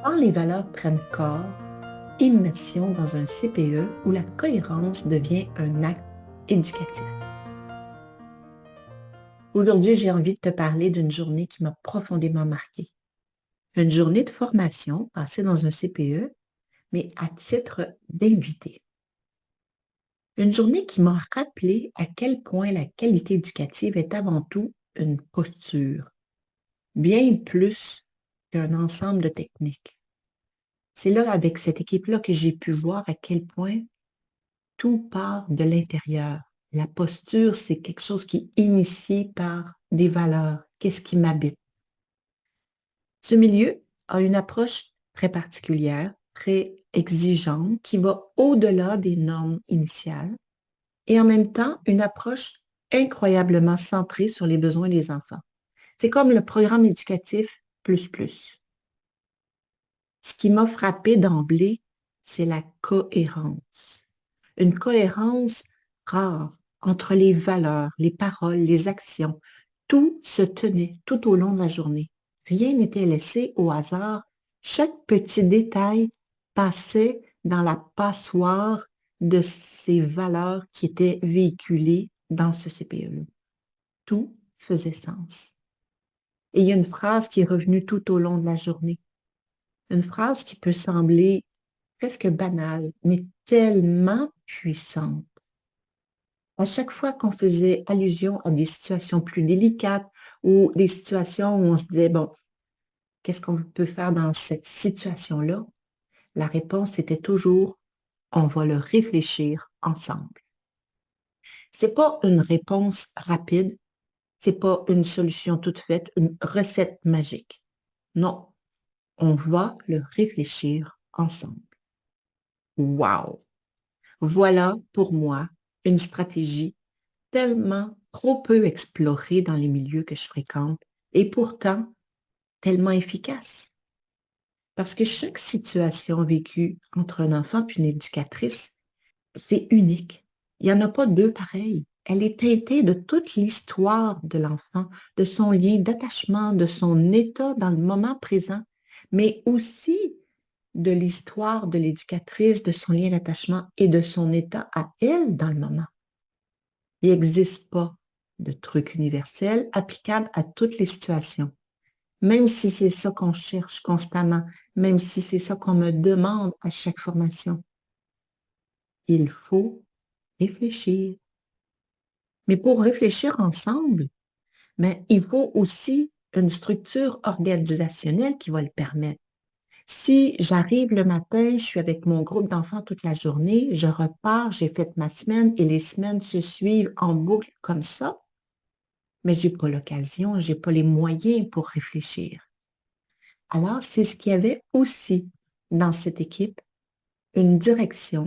Quand les valeurs prennent corps, immersion dans un CPE où la cohérence devient un acte éducatif. Aujourd'hui, j'ai envie de te parler d'une journée qui m'a profondément marquée. Une journée de formation passée dans un CPE, mais à titre d'invité. Une journée qui m'a rappelé à quel point la qualité éducative est avant tout une posture, bien plus qu'un ensemble de techniques. C'est là, avec cette équipe-là, que j'ai pu voir à quel point tout part de l'intérieur. La posture, c'est quelque chose qui est initié par des valeurs. Qu'est-ce qui m'habite? Ce milieu a une approche très particulière, très exigeante, qui va au-delà des normes initiales et en même temps une approche incroyablement centrée sur les besoins des enfants. C'est comme le programme éducatif plus plus. Ce qui m'a frappé d'emblée, c'est la cohérence. Une cohérence rare entre les valeurs, les paroles, les actions. Tout se tenait tout au long de la journée. Rien n'était laissé au hasard. Chaque petit détail passait dans la passoire de ces valeurs qui étaient véhiculées dans ce CPE. Tout faisait sens. Et il y a une phrase qui est revenue tout au long de la journée. Une phrase qui peut sembler presque banale, mais tellement puissante. À chaque fois qu'on faisait allusion à des situations plus délicates ou des situations où on se disait, bon, qu'est-ce qu'on peut faire dans cette situation-là? La réponse était toujours, on va le réfléchir ensemble. C'est pas une réponse rapide, c'est pas une solution toute faite, une recette magique. Non, on va le réfléchir ensemble. Wow! Voilà pour moi une stratégie tellement trop peu explorée dans les milieux que je fréquente et pourtant tellement efficace. Parce que chaque situation vécue entre un enfant et une éducatrice, c'est unique. Il n'y en a pas deux pareils. Elle est teintée de toute l'histoire de l'enfant, de son lien d'attachement, de son état dans le moment présent, mais aussi de l'histoire de l'éducatrice, de son lien d'attachement et de son état à elle dans le moment. Il n'existe pas de truc universel applicable à toutes les situations. Même si c'est ça qu'on cherche constamment, même si c'est ça qu'on me demande à chaque formation. Il faut réfléchir. Mais pour réfléchir ensemble, ben, il faut aussi une structure organisationnelle qui va le permettre. Si j'arrive le matin, je suis avec mon groupe d'enfants toute la journée, je repars, j'ai fait ma semaine et les semaines se suivent en boucle comme ça, mais je n'ai pas l'occasion, je n'ai pas les moyens pour réfléchir. Alors, c'est ce qu'il y avait aussi dans cette équipe, une direction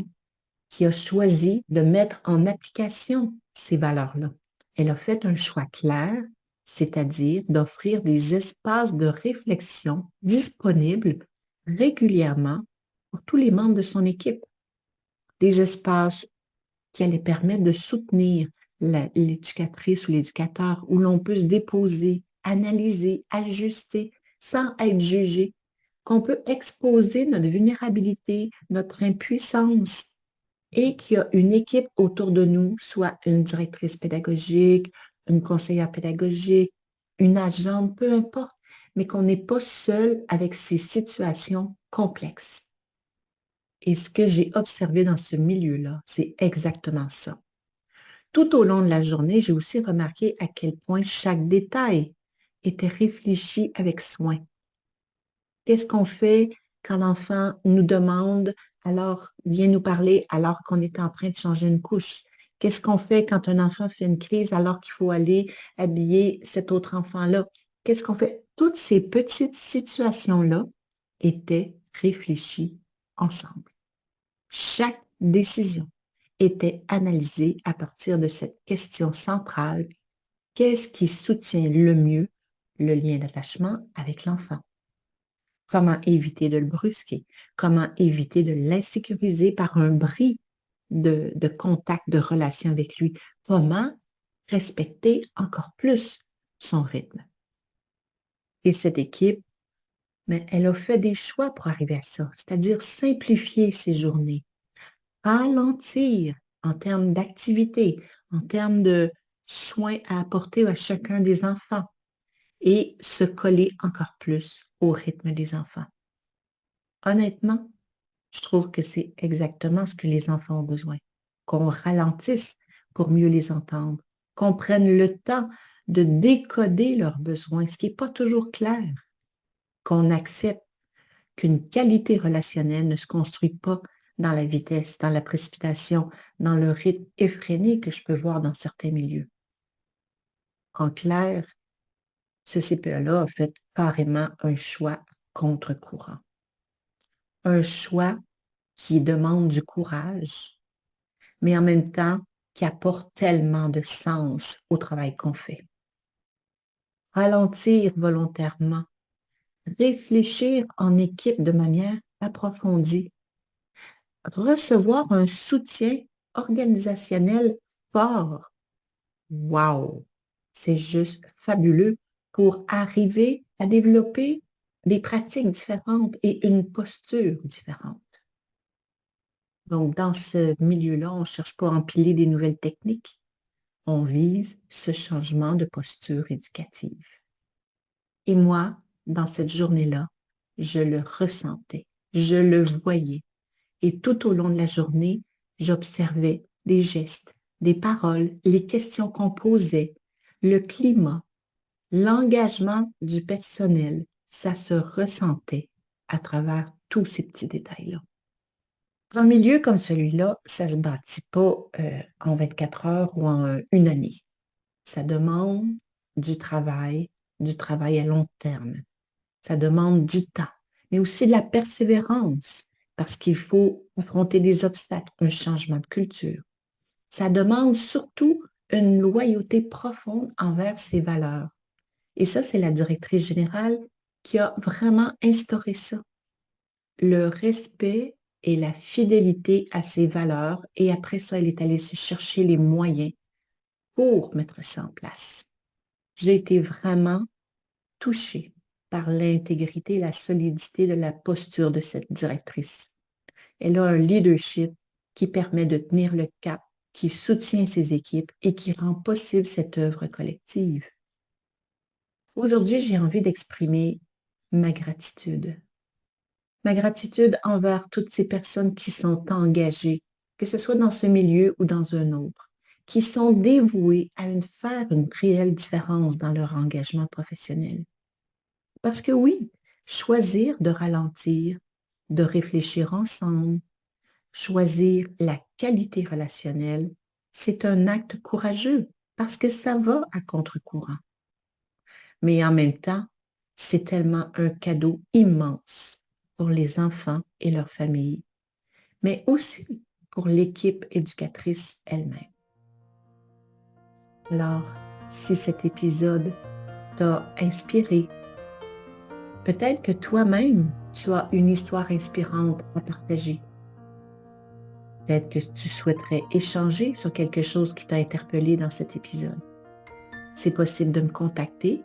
qui a choisi de mettre en application ces valeurs-là. Elle a fait un choix clair, c'est-à-dire d'offrir des espaces de réflexion disponibles régulièrement pour tous les membres de son équipe. Des espaces qui allaient permettre de soutenir l'éducatrice ou l'éducateur où l'on peut se déposer, analyser, ajuster sans être jugé, qu'on peut exposer notre vulnérabilité, notre impuissance et qu'il y a une équipe autour de nous, soit une directrice pédagogique, une conseillère pédagogique, une agente, peu importe, mais qu'on n'est pas seul avec ces situations complexes. Et ce que j'ai observé dans ce milieu-là, c'est exactement ça. Tout au long de la journée, j'ai aussi remarqué à quel point chaque détail était réfléchi avec soin. Qu'est-ce qu'on fait quand l'enfant nous demande, alors vient nous parler alors qu'on est en train de changer une couche? Qu'est-ce qu'on fait quand un enfant fait une crise alors qu'il faut aller habiller cet autre enfant-là? Qu'est-ce qu'on fait? Toutes ces petites situations-là étaient réfléchies ensemble. Chaque décision était analysée à partir de cette question centrale, qu'est-ce qui soutient le mieux le lien d'attachement avec l'enfant? Comment éviter de le brusquer? Comment éviter de l'insécuriser par un bris de contact, de relation avec lui? Comment respecter encore plus son rythme? Et cette équipe mais elle a fait des choix pour arriver à ça, c'est-à-dire simplifier ses journées, ralentir en termes d'activité, en termes de soins à apporter à chacun des enfants et se coller encore plus au rythme des enfants. Honnêtement, je trouve que c'est exactement ce que les enfants ont besoin, qu'on ralentisse pour mieux les entendre, qu'on prenne le temps de décoder leurs besoins, ce qui n'est pas toujours clair, qu'on accepte qu'une qualité relationnelle ne se construit pas dans la vitesse, dans la précipitation, dans le rythme effréné que je peux voir dans certains milieux. En clair, ce CPE-là a fait carrément un choix contre-courant. Un choix qui demande du courage, mais en même temps qui apporte tellement de sens au travail qu'on fait. Ralentir volontairement, réfléchir en équipe de manière approfondie, recevoir un soutien organisationnel fort. Wow! C'est juste fabuleux pour arriver à développer des pratiques différentes et une posture différente. Donc, dans ce milieu-là, on ne cherche pas à empiler des nouvelles techniques. On vise ce changement de posture éducative. Et moi, dans cette journée-là, je le ressentais, je le voyais. Et tout au long de la journée, j'observais des gestes, des paroles, les questions qu'on posait, le climat, l'engagement du personnel. Ça se ressentait à travers tous ces petits détails-là. Dans un milieu comme celui-là, ça ne se bâtit pas en 24 heures ou en une année. Ça demande du travail à long terme. Ça demande du temps, mais aussi de la persévérance, parce qu'il faut affronter des obstacles, un changement de culture. Ça demande surtout une loyauté profonde envers ses valeurs. Et ça, c'est la directrice générale qui a vraiment instauré ça. Le respect et la fidélité à ses valeurs. Et après ça, elle est allée se chercher les moyens pour mettre ça en place. J'ai été vraiment touchée par l'intégrité et la solidité de la posture de cette directrice. Elle a un leadership qui permet de tenir le cap, qui soutient ses équipes et qui rend possible cette œuvre collective. Aujourd'hui, j'ai envie d'exprimer ma gratitude. Ma gratitude envers toutes ces personnes qui sont engagées, que ce soit dans ce milieu ou dans un autre, qui sont dévouées à faire une réelle différence dans leur engagement professionnel. Parce que oui, choisir de ralentir, de réfléchir ensemble, choisir la qualité relationnelle, c'est un acte courageux parce que ça va à contre-courant. Mais en même temps, c'est tellement un cadeau immense pour les enfants et leurs familles, mais aussi pour l'équipe éducatrice elle-même. Alors, si cet épisode t'a inspiré, peut-être que toi-même, tu as une histoire inspirante à partager. Peut-être que tu souhaiterais échanger sur quelque chose qui t'a interpellé dans cet épisode. C'est possible de me contacter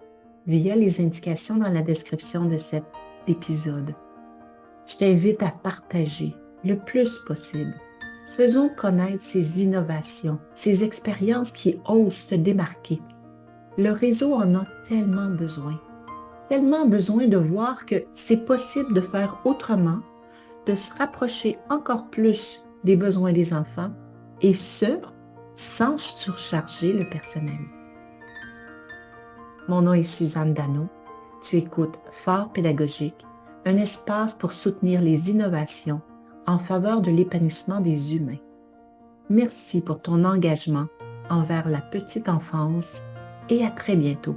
via les indications dans la description de cet épisode. Je t'invite à partager le plus possible. Faisons connaître ces innovations, ces expériences qui osent se démarquer. Le réseau en a tellement besoin de voir que c'est possible de faire autrement, de se rapprocher encore plus des besoins des enfants et ce, sans surcharger le personnel. Mon nom est Suzanne Dano. Tu écoutes Phare pédagogique, un espace pour soutenir les innovations en faveur de l'épanouissement des humains. Merci pour ton engagement envers la petite enfance et à très bientôt.